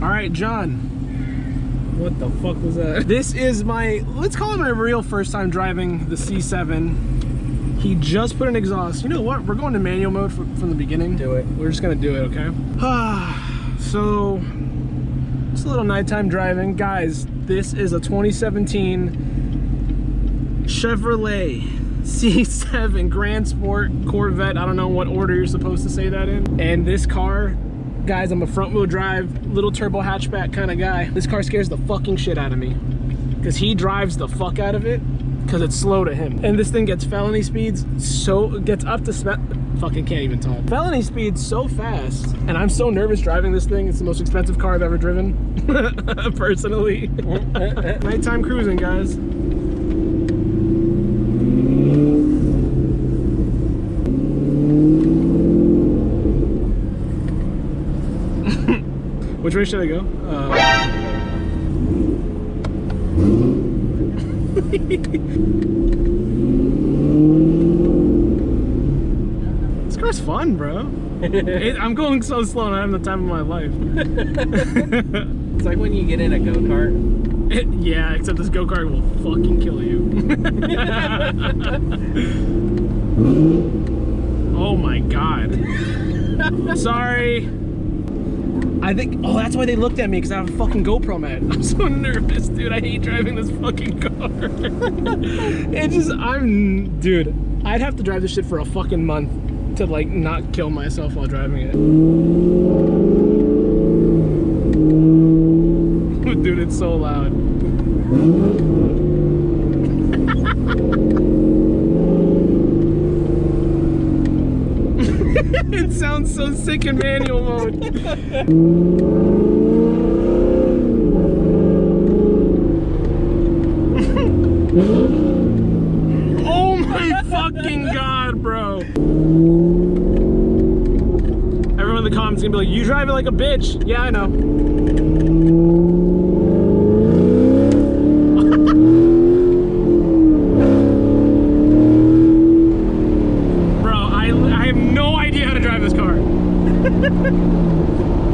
All right, John. What the fuck was that? This is my, let's call it my real first time driving the C7. He just put an exhaust. You know what? We're going to manual mode from the beginning. Do it. We're just gonna do it, okay? So, it's a little nighttime driving. Guys, this is a 2017 Chevrolet C7 Grand Sport Corvette. I don't know what order you're supposed to say that in. And this car, guys, I'm a front wheel drive, little turbo hatchback kind of guy. This car scares the fucking shit out of me because he drives the fuck out of it because it's slow to him. And this thing gets felony speeds, so it gets up to fucking can't even talk. Felony speeds so fast, and I'm so nervous driving this thing. It's the most expensive car I've ever driven, personally. Nighttime cruising, guys. Which way should I go? This car's fun, bro. I'm going so slow and I'm having the time of my life. It's like when you get in a go-kart. Yeah, except this go-kart will fucking kill you. Oh my god. Sorry. I think, oh, that's why they looked at me, because I have a fucking GoPro, man. I'm so nervous, dude. I hate driving this fucking car. It's just, dude, I'd have to drive this shit for a fucking month to, like, not kill myself while driving it. Dude, it's so loud. It sounds so sick in manual mode. Oh my fucking god, bro. Everyone in the comments is gonna be like, you drive it like a bitch. Yeah, I know.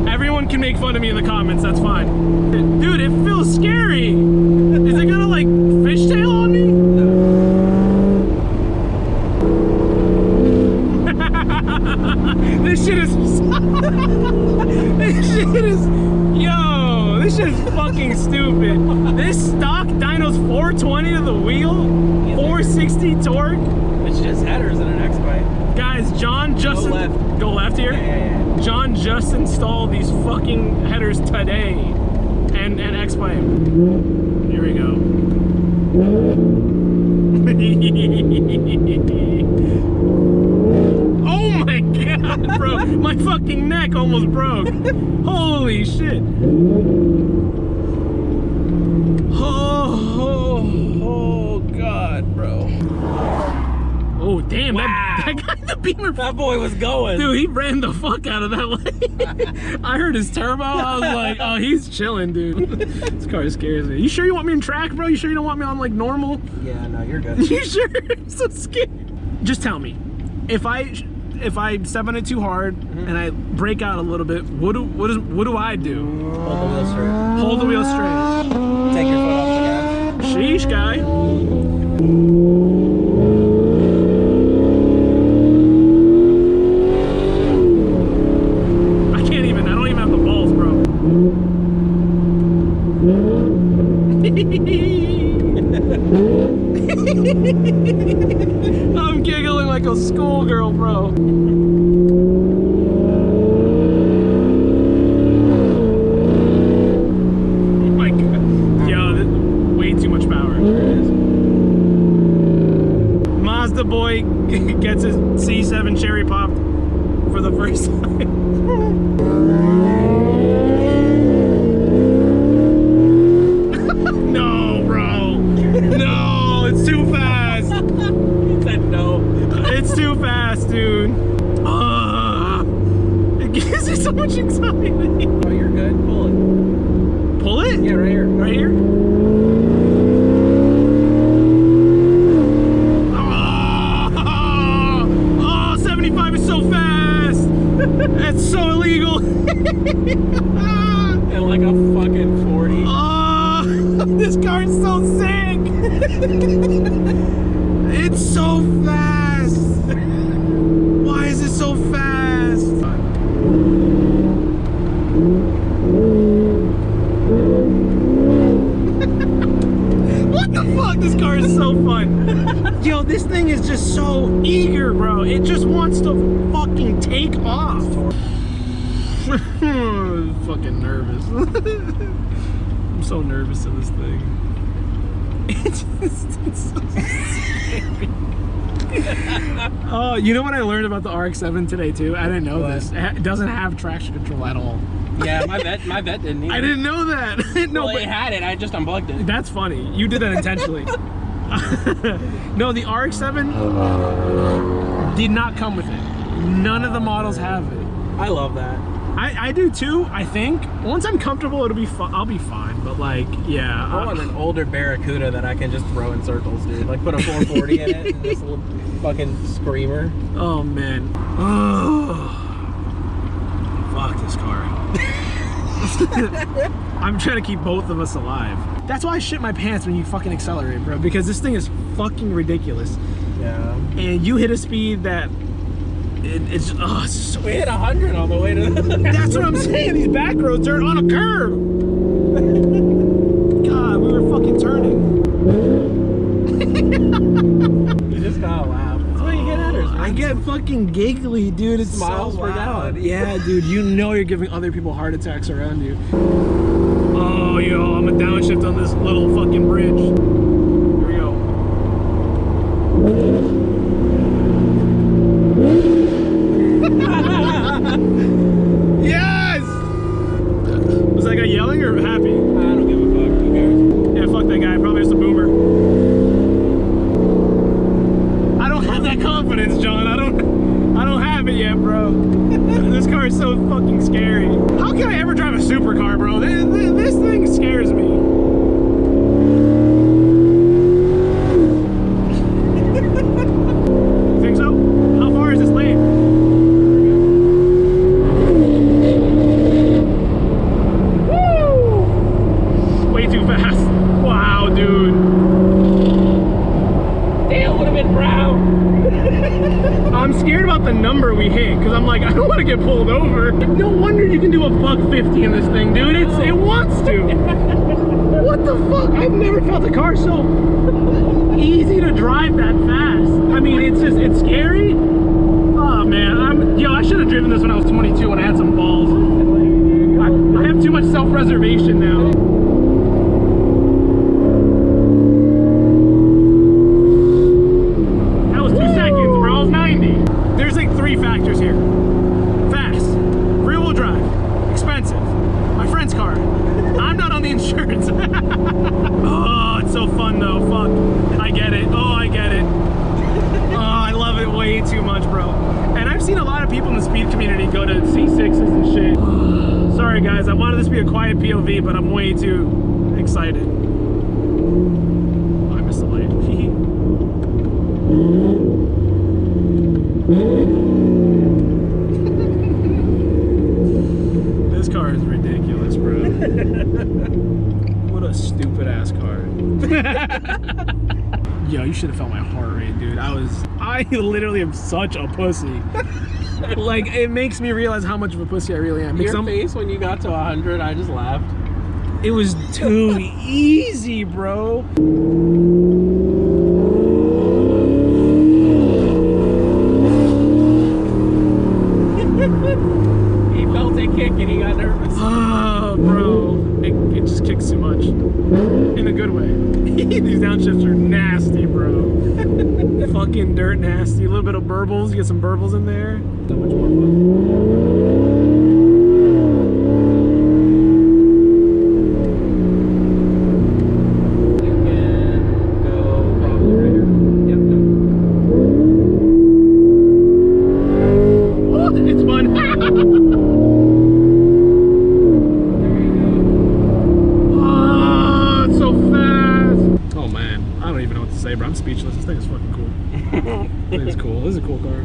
Everyone can make fun of me in the comments, that's fine. Dude, it feels scary. Is it gonna like fishtail on me? This shit is yo, this shit is fucking stupid. This stock dyno's 420 to the wheel, 460 torque. It's just headers in an X-Bike. Guys, John just go left here. Yeah. John just installed these fucking headers today, and X-Bike. Here we go. Oh my god, bro! My fucking neck almost broke. Holy shit! Oh god, bro. Oh damn! Wow. That guy in the Beamer. That boy was going. Dude, he ran the fuck out of that lane. I heard his turbo. I was like, oh, he's chilling, dude. This car scares me. You sure you want me in track, bro? You sure you don't want me on like normal? Yeah, no, you're good. You sure? I'm so scared. Just tell me, if I step on it too hard and I break out a little bit, what do I do? Hold the wheel straight. Hold the wheel straight. Take your foot off the gas. Sheesh, guy. I'm giggling like a schoolgirl, bro. Oh my god. Yo, this is way too much power. Mazda boy gets his C7 cherry popped for the first time. No, bro. No, it's too fast. He said no. It's too fast, dude. It gives me so much anxiety. Oh, you're good. Pull it. Pull it? Yeah, right here. Right here? Oh, 75 is so fast. That's so illegal. And like a fucking 40. Oh, this car is so sick. It's so fast. Why is it so fast? What the fuck? This car is so fun. Yo, this thing is just so eager, bro. It just wants to fucking take off. Fucking nervous. I'm so nervous in this thing. It's so scary. Oh, you know what I learned about the RX-7 today too? I didn't know this. It doesn't have traction control at all. Yeah, my vet didn't either. I didn't know that. No, well, but it had it. I just unplugged it. that's funny. You did that intentionally. No, the RX-7 did not come with it. None of the models have it. I love that. I do too, I think. Once I'm comfortable, it'll be fun. I'll be fine. But like, yeah. I want an older Barracuda that I can just throw in circles, dude. Like put a 440 in it and just a little fucking screamer. Oh man. Oh. Fuck this car. I'm trying to keep both of us alive. That's why I shit my pants when you fucking accelerate, bro. Because this thing is fucking ridiculous. Yeah. And you hit a speed that it's so. We hit 100 on the way to the... That's what I'm saying. These back roads are on a curve. God, we were fucking turning. You just gotta laugh. That's what you get at her. I get fucking giggly, dude. It's Miles so per loud. gallon. Yeah, dude. You know you're giving other people heart attacks around you. Oh, yo, I'm a downshift on this little fucking bridge. Here we go. Yes! Was that guy yelling or happy? I don't give a fuck. Who cares? Yeah, fuck that guy. Probably just a boomer. I don't have that confidence, John. I don't have it yet, bro. This car is so fucking scary. How can I ever drive a supercar, bro? This thing scares me. You think so? How far is this lane? Woo! Way too fast. Wow, dude. Damn, would have been proud. I'm scared about the number we hit because I'm like, I don't want to get pulled over. No wonder you can do a $150 in this thing, dude. It wants to. What the fuck? I've never felt a car so easy to drive that fast. I mean, it's scary. Oh man, I should have driven this when I was 22 when I had some balls. I have too much self-preservation now. That was 2 seconds, bro. I was 90. There's like 3 factors here. Fast, rear-wheel drive, expensive, my friend's car. I'm not on the insurance. Oh, it's so fun though. Fuck. I get it. Oh, I get it. Oh, I love it way too much, bro. And I've seen a lot of people in the speed community go to C6s and shit. Sorry guys, I wanted this to be a quiet POV, but I'm way too excited. Oh, I missed the light. This car is ridiculous, bro. What a stupid ass car. Yo, you should have felt my heart rate, dude. I literally am such a pussy. Like, it makes me realize how much of a pussy I really am. Your face when you got to 100, I just laughed. It was too easy, bro. He felt it kick and he got nervous. Oh, bro. It just kicks too much. In a good way. These downshifts are nasty, bro. Fucking dirt nasty. A little bit of burbles. You get some burbles in there. So much more fun. I'm speechless. This thing is fucking cool. This thing is cool. This is a cool car.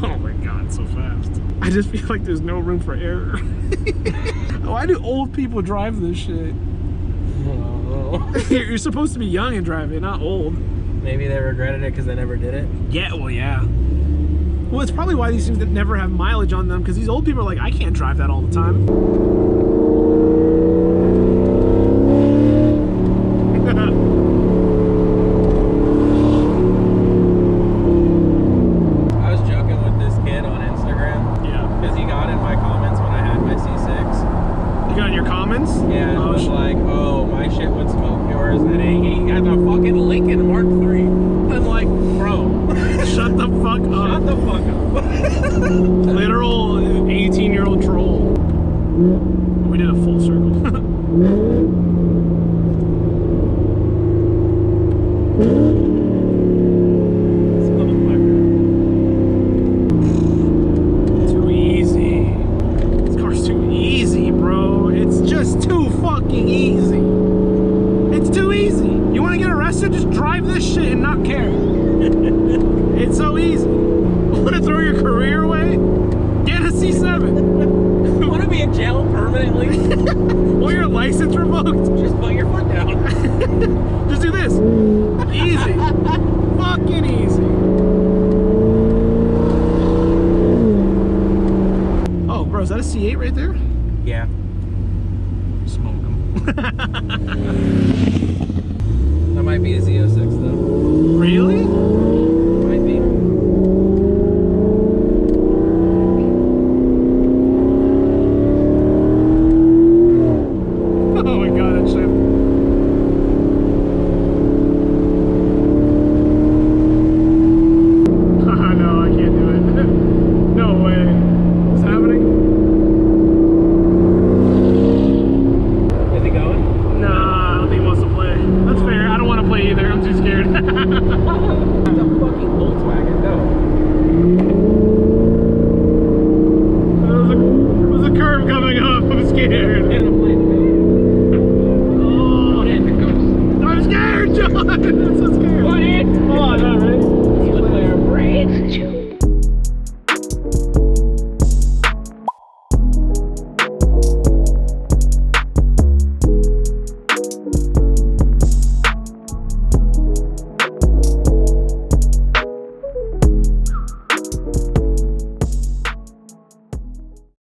Oh my god, it's so fast. I I just feel like there's no room for error. Why do old people drive this shit? You're supposed to be young and drive it, not old. Maybe they regretted it because they never did it. Yeah, well, yeah. Well, it's probably why these things never have mileage on them, because these old people are like, I can't drive that all the time. I was joking with this kid on Instagram. Yeah. Because he got in my comments when I had my C6. You got in your comments? Yeah, and Oh, was like, oh, my shit would smoke yours. And he had a fucking Lincoln Mark III. I'm like, bro. Shut the fuck up. Shut the fuck up. Literal 18-year-old troll. We did a full circle. Too easy. This car's too easy, bro. It's just too fucking easy. It's too easy. You want to get arrested? Just drive this shit and not care. It's so easy. Want to throw your career away? Get a C7. You want to be in jail permanently? Or your license revoked? Just put your foot down. Just do this. Easy. Fucking easy. Oh, bro, is that a C8 right there? Yeah. Smoke 'em.